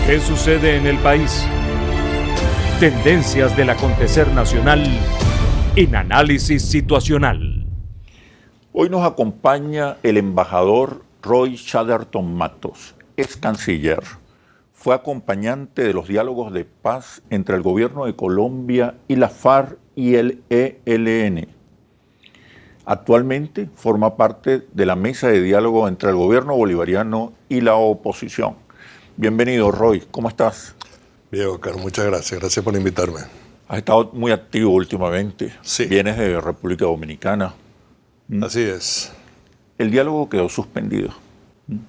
¿Qué sucede en el país? Tendencias del acontecer nacional en Análisis Situacional. Hoy nos acompaña el embajador Roy Chatterton Matos, ex canciller. Fue acompañante de los diálogos de paz entre el gobierno de Colombia y la FARC y el ELN. Actualmente forma parte de la mesa de diálogo entre el gobierno bolivariano y la oposición. Bienvenido, Roy. ¿Cómo estás? Bien, Oscar, muchas gracias. Gracias por invitarme. Has estado muy activo últimamente. Sí. Vienes de República Dominicana. Así es. El diálogo quedó suspendido,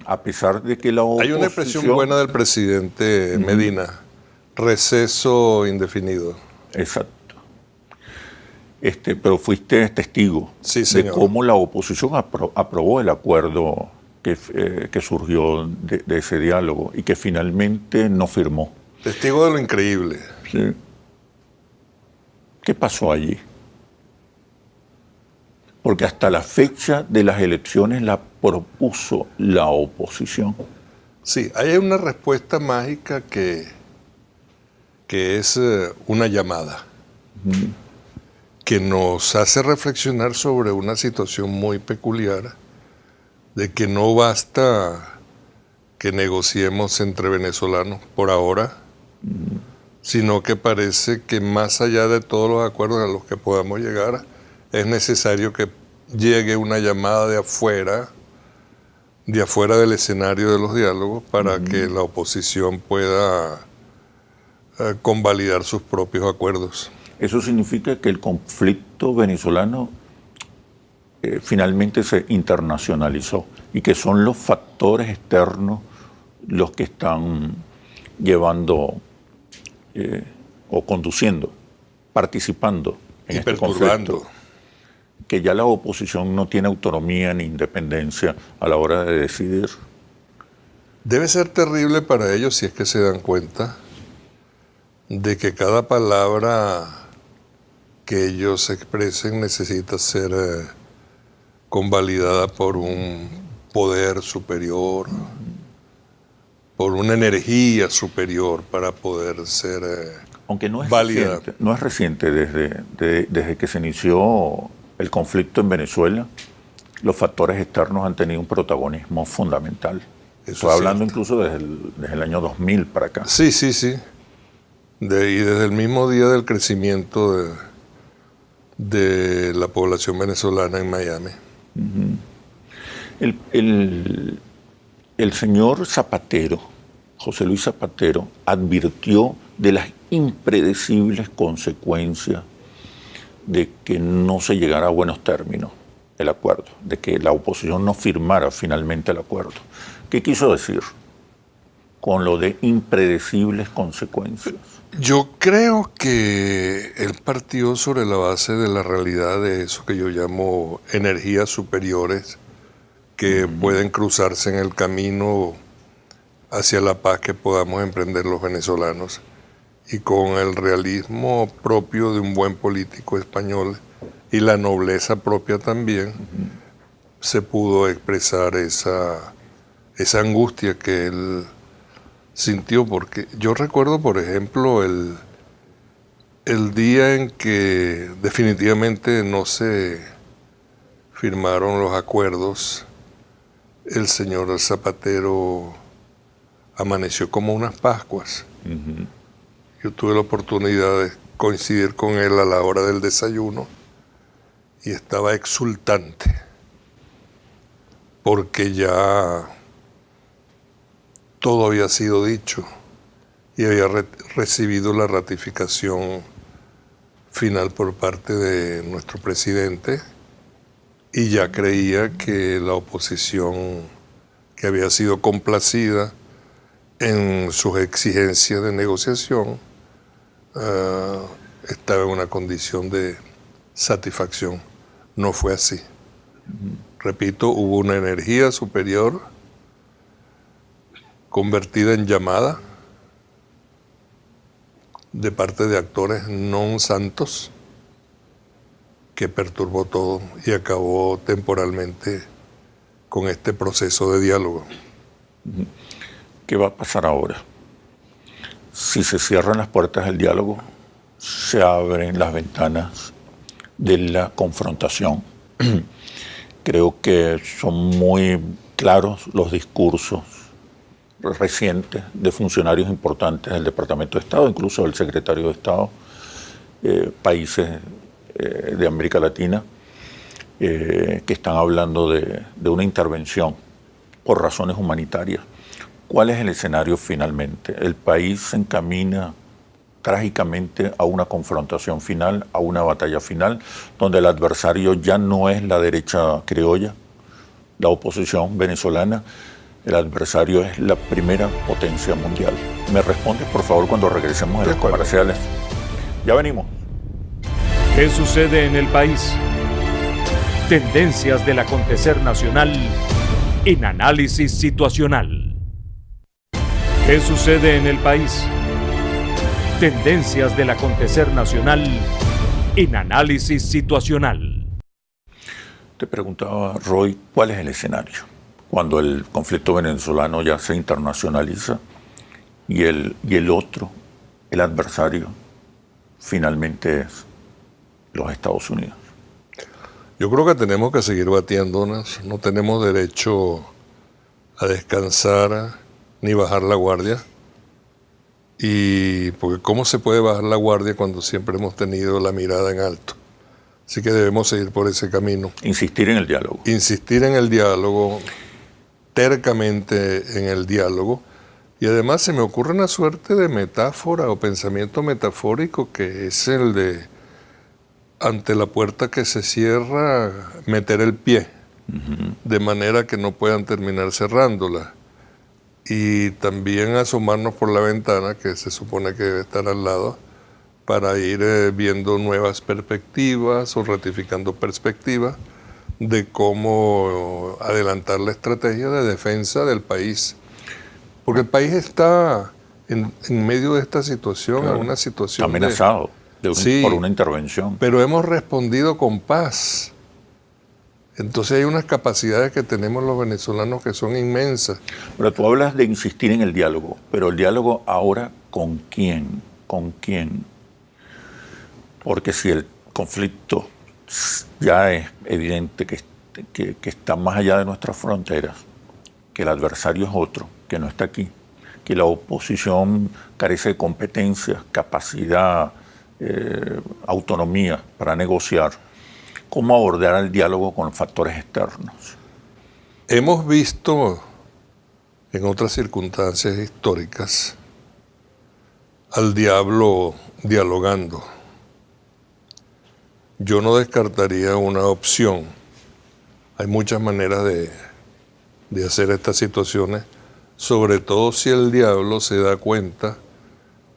a pesar de que la oposición... Hay una expresión buena del presidente Medina, receso indefinido. Exacto. Pero fuiste testigo Sí, de señor. cómo la oposición aprobó el acuerdo que surgió de ese diálogo y que finalmente no firmó. Testigo de lo increíble. ¿Sí? ¿Qué pasó allí? Porque hasta la fecha de las elecciones la propuso la oposición. Sí, hay una respuesta mágica que es una llamada, que nos hace reflexionar sobre una situación muy peculiar, de que no basta que negociemos entre venezolanos por ahora, sino que parece que más allá de todos los acuerdos a los que podamos llegar, es necesario que llegue una llamada de afuera del escenario de los diálogos para que la oposición pueda convalidar sus propios acuerdos. Eso significa que el conflicto venezolano finalmente se internacionalizó y que son los factores externos los que están llevando o conduciendo, participando en este conflicto, que ya la oposición no tiene autonomía ni independencia a la hora de decidir. Debe ser terrible para ellos si es que se dan cuenta de que cada palabra que ellos expresen necesita ser convalidada por un poder superior, por una energía superior para poder ser aunque no es válida. Reciente, no es reciente desde que se inició el conflicto en Venezuela, los factores externos han tenido un protagonismo fundamental. Estoy hablando incluso desde el año 2000 para acá. Sí, sí, sí. Y desde el mismo día del crecimiento de la población venezolana en Miami. El señor Zapatero, José Luis Zapatero, advirtió de las impredecibles consecuencias de que no se llegara a buenos términos el acuerdo, de que la oposición no firmara finalmente el acuerdo. ¿Qué quiso decir con lo de impredecibles consecuencias? Yo creo que él partió sobre la base de la realidad de eso que yo llamo energías superiores que pueden cruzarse en el camino hacia la paz que podamos emprender los venezolanos, y con el realismo propio de un buen político español y la nobleza propia también, se pudo expresar esa angustia que él sintió, porque yo recuerdo, por ejemplo, el día en que definitivamente no se firmaron los acuerdos, el señor Zapatero amaneció como unas Pascuas. Yo tuve la oportunidad de coincidir con él a la hora del desayuno y estaba exultante, porque ya todo había sido dicho y había recibido la ratificación final por parte de nuestro presidente, y ya creía que la oposición, que había sido complacida en sus exigencias de negociación, estaba en una condición de satisfacción. No fue así. Repito, hubo una energía superior convertida en llamada de parte de actores non santos, que perturbó todo y acabó temporalmente con este proceso de diálogo. ¿Qué va a pasar ahora? si se cierran las puertas del diálogo, se abren las ventanas de la confrontación. Creo que son muy claros los discursos recientes de funcionarios importantes del Departamento de Estado, incluso del Secretario de Estado, países de América Latina, que están hablando de una intervención por razones humanitarias. ¿Cuál es el escenario finalmente? El país se encamina trágicamente a una confrontación final, a una batalla final, donde el adversario ya no es la derecha criolla, la oposición venezolana, el adversario es la primera potencia mundial. ¿Me respondes, por favor, cuando regresemos de los comerciales? Ya venimos. ¿Qué sucede en el país? Tendencias del acontecer nacional en análisis situacional. ¿Qué sucede en el país? Tendencias del acontecer nacional en análisis situacional. Te preguntaba, Roy, ¿cuál es el escenario cuando el conflicto venezolano ya se internacionaliza y el otro, el adversario, finalmente es los Estados Unidos? Yo creo que tenemos que seguir batiéndonos, no tenemos derecho a descansar ni bajar la guardia. Y porque ¿cómo se puede bajar la guardia cuando siempre hemos tenido la mirada en alto? Así que debemos seguir por ese camino. Insistir en el diálogo. Insistir en el diálogo, tercamente en el diálogo. Y además se me ocurre una suerte de metáfora o pensamiento metafórico que es el de, ante la puerta que se cierra, meter el pie, de manera que no puedan terminar cerrándola. Y también asomarnos por la ventana, que se supone que debe estar al lado, para ir viendo nuevas perspectivas o ratificando perspectivas de cómo adelantar la estrategia de defensa del país. Porque el país está en medio de esta situación, Claro. en una situación amenazado Sí, por una intervención. pero hemos respondido con paz. Entonces hay unas capacidades que tenemos los venezolanos que son inmensas. Pero tú hablas de insistir en el diálogo, pero el diálogo ahora ¿con quién? ¿Con quién? Porque si el conflicto ya es evidente que está más allá de nuestras fronteras, que el adversario es otro, que no está aquí, que la oposición carece de competencias, capacidad, autonomía para negociar, ¿cómo abordar el diálogo con factores externos? Hemos visto en otras circunstancias históricas al diablo dialogando. Yo no descartaría una opción. Hay muchas maneras de hacer estas situaciones, sobre todo si el diablo se da cuenta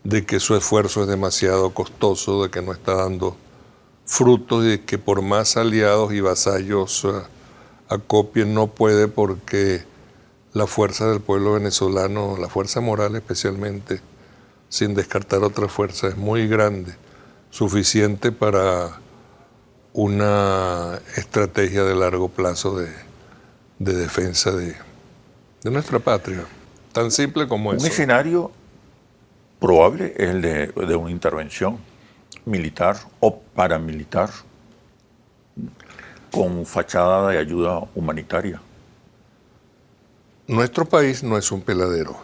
de que su esfuerzo es demasiado costoso, de que no está dando frutos y de que por más aliados y vasallos acopien no puede, porque la fuerza del pueblo venezolano, la fuerza moral especialmente, sin descartar otra fuerza, es muy grande, suficiente para una estrategia de largo plazo de defensa de nuestra patria. Tan simple como Un eso. escenario probable es el de una intervención militar o paramilitar con fachada de ayuda humanitaria. Nuestro país no es un peladero.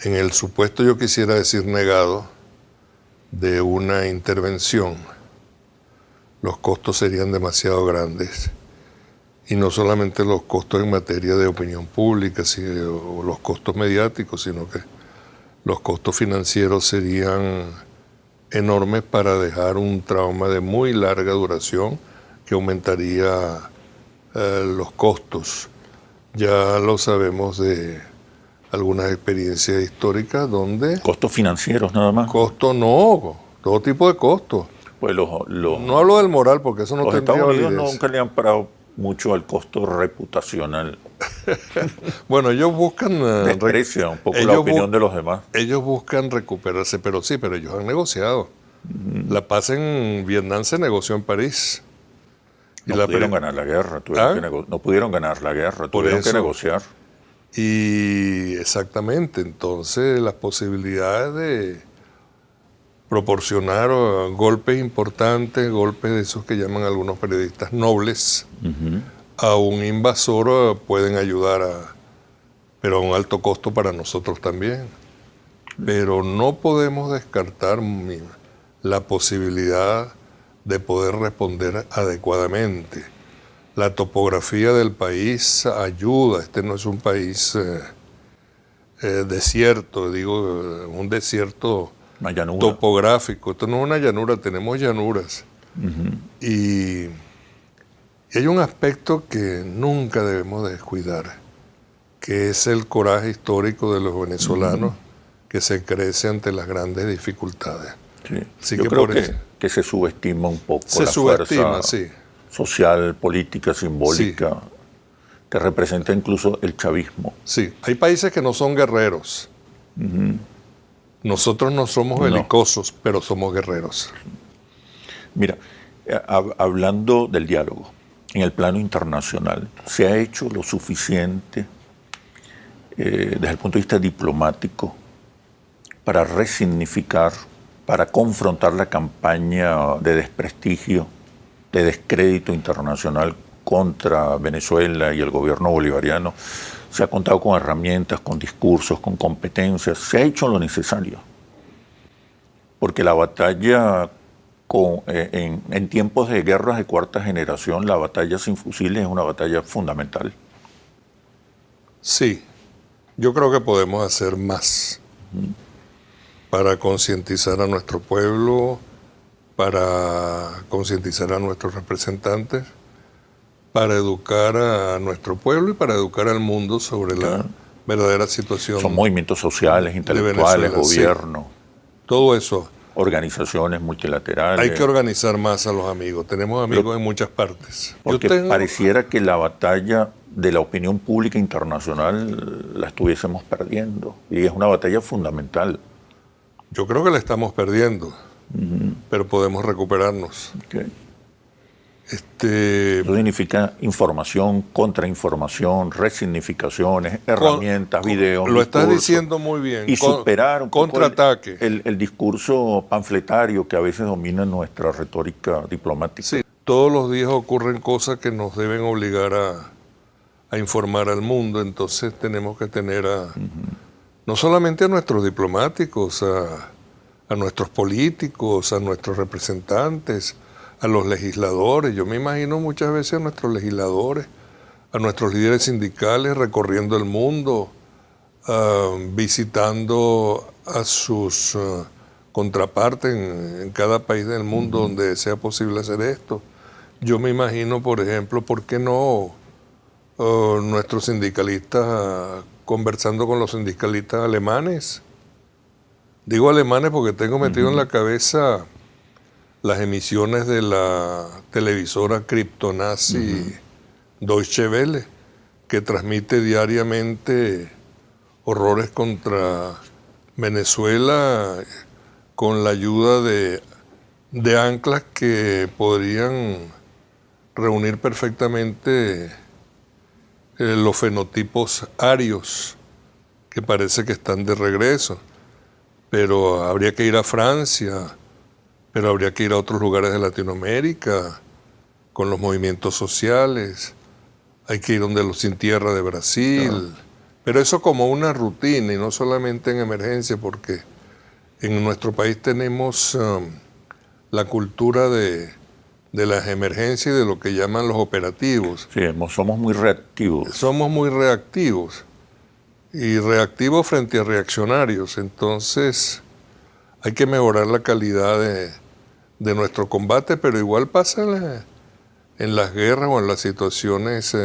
En el supuesto, yo quisiera decir negado, de una intervención, los costos serían demasiado grandes. Y no solamente los costos en materia de opinión pública o los costos mediáticos, sino que los costos financieros serían enormes para dejar un trauma de muy larga duración que aumentaría los costos. Ya lo sabemos de algunas experiencias históricas donde... Costos financieros nada más. Costos no, todo tipo de costos. Pues No hablo del moral porque eso no los tendría Estados Unidos validez. nunca le han parado mucho al costo reputacional. Bueno, ellos buscan... Desprecia un poco la opinión de los demás. Ellos buscan recuperarse, pero ellos han negociado. La paz en Vietnam se negoció en París. No pudieron ganar la guerra, no pudieron ganar la guerra, tuvieron que negociar. Y exactamente, entonces las posibilidades de proporcionar golpes importantes, golpes de esos que llaman algunos periodistas nobles, a un invasor pueden ayudar, pero a un alto costo para nosotros también. Pero no podemos descartar la posibilidad de poder responder adecuadamente. La topografía del país ayuda. Este no es un país desierto, digo, un desierto topográfico. Esto no es una llanura, tenemos llanuras. Y hay un aspecto que nunca debemos descuidar, que es el coraje histórico de los venezolanos que se crece ante las grandes dificultades. Sí. Así Yo que creo por que se subestima un poco se la subestima, fuerza sí. social, política, simbólica, que representa incluso el chavismo. Sí, hay países que no son guerreros. Nosotros no somos belicosos, pero somos guerreros. Mira, hablando del diálogo, en el plano internacional, ¿se ha hecho lo suficiente desde el punto de vista diplomático para resignificar, para confrontar la campaña de desprestigio, de descrédito internacional contra Venezuela y el gobierno bolivariano? Se ha contado con herramientas, con discursos, con competencias, se ha hecho lo necesario. Porque la batalla, en tiempos de guerras de cuarta generación, la batalla sin fusiles es una batalla fundamental. Sí, yo creo que podemos hacer más para concientizar a nuestro pueblo, para concientizar a nuestros representantes, para educar a nuestro pueblo y para educar al mundo sobre la verdadera situación. Son movimientos sociales, intelectuales, gobierno. Sí. Todo eso. Organizaciones multilaterales. Hay que organizar más a los amigos. Tenemos amigos en muchas partes. Porque pareciera que la batalla de la opinión pública internacional la estuviésemos perdiendo. Y es una batalla fundamental. Yo creo que la estamos perdiendo, pero podemos recuperarnos. Okay. Eso significa información, contrainformación, resignificaciones, herramientas, videos. Lo estás diciendo muy bien. Y superar un contraataque. El discurso panfletario que a veces domina nuestra retórica diplomática. Sí, todos los días ocurren cosas que nos deben obligar a informar al mundo, entonces tenemos que tener no solamente a nuestros diplomáticos, a nuestros políticos, a nuestros representantes, a los legisladores. Yo me imagino muchas veces a nuestros legisladores, a nuestros líderes sindicales recorriendo el mundo, visitando a sus contrapartes en cada país del mundo donde sea posible hacer esto. Yo me imagino, por ejemplo, ¿por qué no nuestros sindicalistas conversando con los sindicalistas alemanes? Digo alemanes porque tengo metido en la cabeza las emisiones de la televisora criptonazi Deutsche Welle, que transmite diariamente horrores contra Venezuela con la ayuda de anclas que podrían reunir perfectamente los fenotipos arios que parece que están de regreso. Pero habría que ir a Francia, pero habría que ir a otros lugares de Latinoamérica con los movimientos sociales. Hay que ir donde los Sin Tierra de Brasil. Pero eso como una rutina y no solamente en emergencia, porque en nuestro país tenemos la cultura de las emergencias y de lo que llaman los operativos. Sí, somos muy reactivos. Somos muy reactivos. Y reactivos frente a reaccionarios. Entonces hay que mejorar la calidad de nuestro combate, pero igual pasa en las guerras o en las situaciones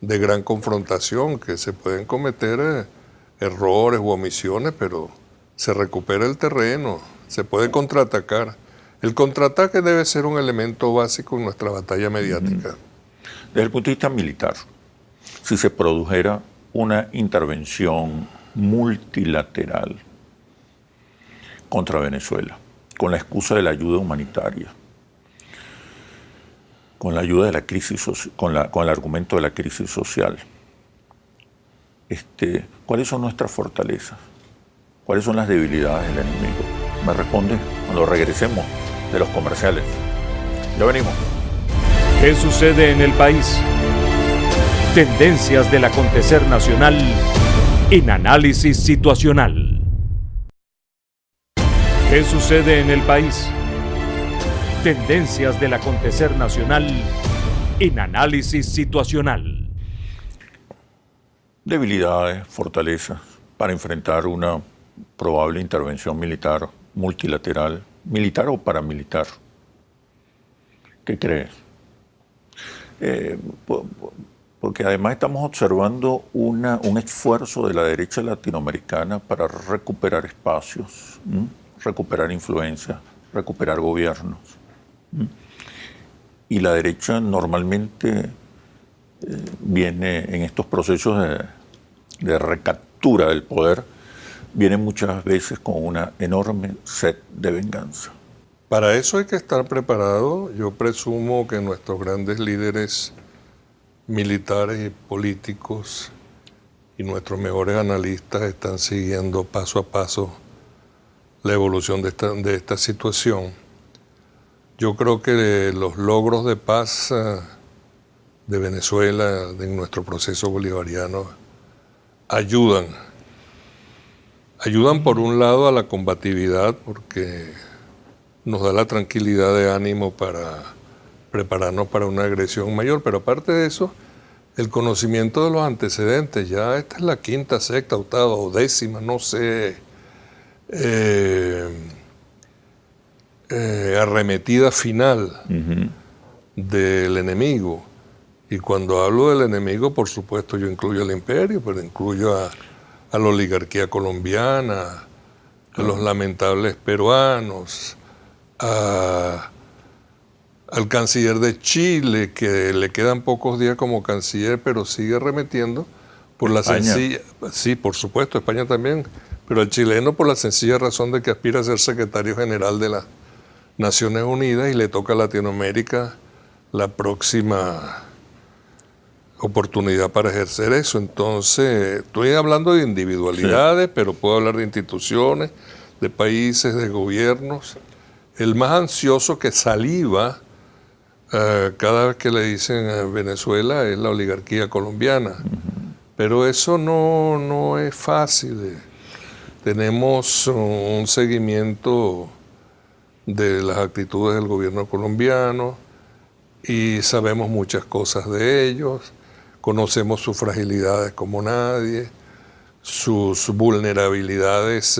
de gran confrontación, que se pueden cometer errores u omisiones, pero se recupera el terreno, se puede contraatacar. El contraataque debe ser un elemento básico en nuestra batalla mediática. Desde el punto de vista militar, si se produjera una intervención multilateral contra Venezuela, con la excusa de la ayuda humanitaria, con la ayuda de la crisis, con el argumento de la crisis social, ¿cuáles son nuestras fortalezas? ¿Cuáles son las debilidades del enemigo? Me responde cuando regresemos de los comerciales. Ya venimos. ¿Qué sucede en el país? Tendencias del acontecer nacional en análisis situacional. ¿Qué sucede en el país? Tendencias del acontecer nacional en análisis situacional. Debilidades, fortalezas para enfrentar una probable intervención militar, multilateral, militar o paramilitar. ¿Qué crees? Porque además estamos observando un esfuerzo de la derecha latinoamericana para recuperar espacios, recuperar influencia, recuperar gobiernos. Y la derecha normalmente viene en estos procesos de recaptura del poder, viene muchas veces con una enorme sed de venganza. Para eso hay que estar preparado. Yo presumo que nuestros grandes líderes militares y políticos y nuestros mejores analistas están siguiendo paso a paso la evolución de esta situación. Yo creo que los logros de paz de Venezuela en nuestro proceso bolivariano ayudan por un lado a la combatividad, porque nos da la tranquilidad de ánimo para prepararnos para una agresión mayor, pero aparte de eso, el conocimiento de los antecedentes. Ya esta es la quinta, sexta, octava o décima, no sé, arremetida final del enemigo. Y cuando hablo del enemigo, por supuesto, yo incluyo al imperio, pero incluyo a la oligarquía colombiana, a los lamentables peruanos, al canciller de Chile, que le quedan pocos días como canciller, pero sigue arremetiendo por la sencilla... Sí, por supuesto, España también, pero el chileno por la sencilla razón de que aspira a ser secretario general de las Naciones Unidas y le toca a Latinoamérica la próxima oportunidad para ejercer eso. Entonces, estoy hablando de individualidades, sí, pero puedo hablar de instituciones, de países, de gobiernos. El más ansioso que saliva cada vez que le dicen Venezuela es la oligarquía colombiana. Pero eso no es fácil. Tenemos un seguimiento de las actitudes del gobierno colombiano y sabemos muchas cosas de ellos, conocemos sus fragilidades como nadie, sus vulnerabilidades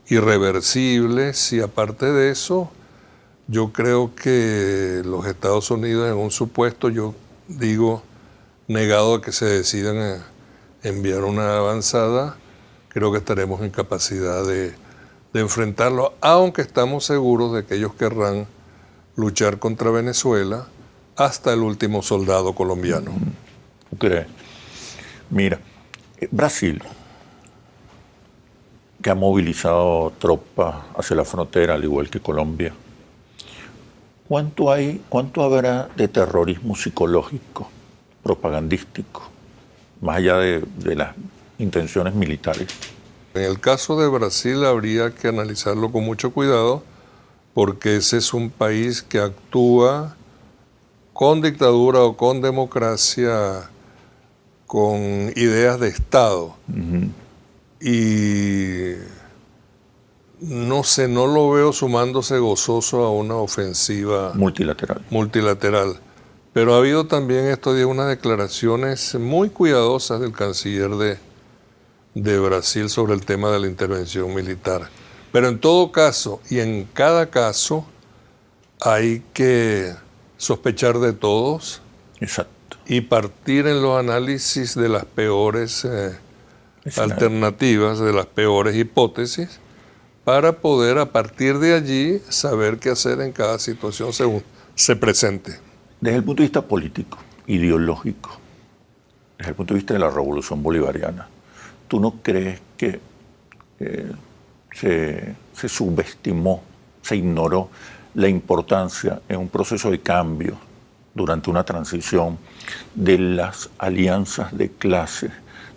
irreversibles, y aparte de eso, yo creo que los Estados Unidos, en un supuesto, yo digo, negado a que se decidan a enviar una avanzada, creo que estaremos en capacidad de enfrentarlo, aunque estamos seguros de que ellos querrán luchar contra Venezuela hasta el último soldado colombiano. ¿Tú crees? Mira, Brasil, que ha movilizado tropas hacia la frontera, al igual que Colombia, ¿cuánto habrá de terrorismo psicológico, propagandístico, más allá de las intenciones militares? En el caso de Brasil habría que analizarlo con mucho cuidado, porque ese es un país que actúa con dictadura o con democracia, con ideas de Estado. Y no sé, no lo veo sumándose gozoso a una ofensiva multilateral. Pero ha habido también estos días unas declaraciones muy cuidadosas del canciller de Brasil sobre el tema de la intervención militar. Pero en todo caso, y en cada caso, hay que sospechar de todos. Exacto. Y partir en los análisis de las peores alternativas, de las peores hipótesis, para poder a partir de allí saber qué hacer en cada situación según se presente. Desde el punto de vista político, ideológico, desde el punto de vista de la revolución bolivariana, ¿tú no crees que se subestimó, se ignoró la importancia en un proceso de cambio durante una transición de las alianzas de clases,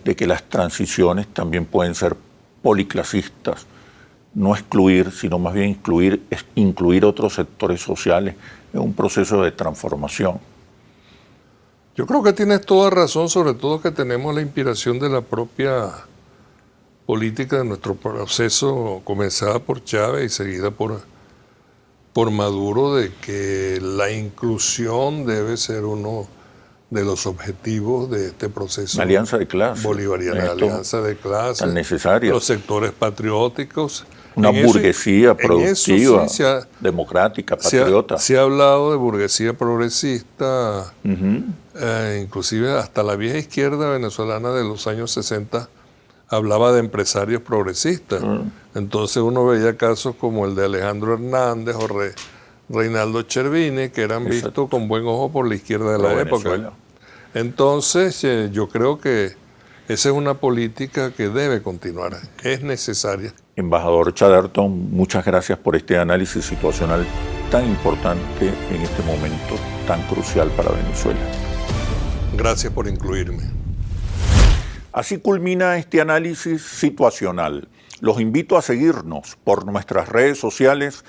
de que las transiciones también pueden ser policlasistas, no excluir, sino más bien incluir otros sectores sociales en un proceso de transformación. Yo creo que tienes toda razón, sobre todo que tenemos la inspiración de la propia política de nuestro proceso, comenzada por Chávez y seguida por Maduro, de que la inclusión debe ser uno de los objetivos de este proceso. Una alianza de clases. Bolivariana, alianza de clases. Tan necesaria. Los sectores patrióticos. Una burguesía productiva, democrática, patriota. Se ha hablado de burguesía progresista, inclusive hasta la vieja izquierda venezolana de los años 60 hablaba de empresarios progresistas. Entonces uno veía casos como el de Alejandro Hernández o Reinaldo Chervini, que eran vistos con buen ojo por la izquierda de la época. Entonces yo creo que esa es una política que debe continuar, es necesaria. Embajador Chatterton, muchas gracias por este análisis situacional tan importante en este momento tan crucial para Venezuela. Gracias por incluirme. Así culmina este análisis situacional. Los invito a seguirnos por nuestras redes sociales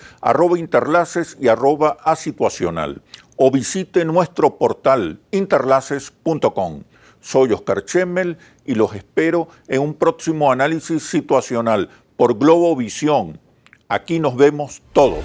@interlaces y @asituacional o visite nuestro portal interlaces.com. Soy Oscar Chemmel y los espero en un próximo análisis situacional por Globovisión. Aquí nos vemos todos.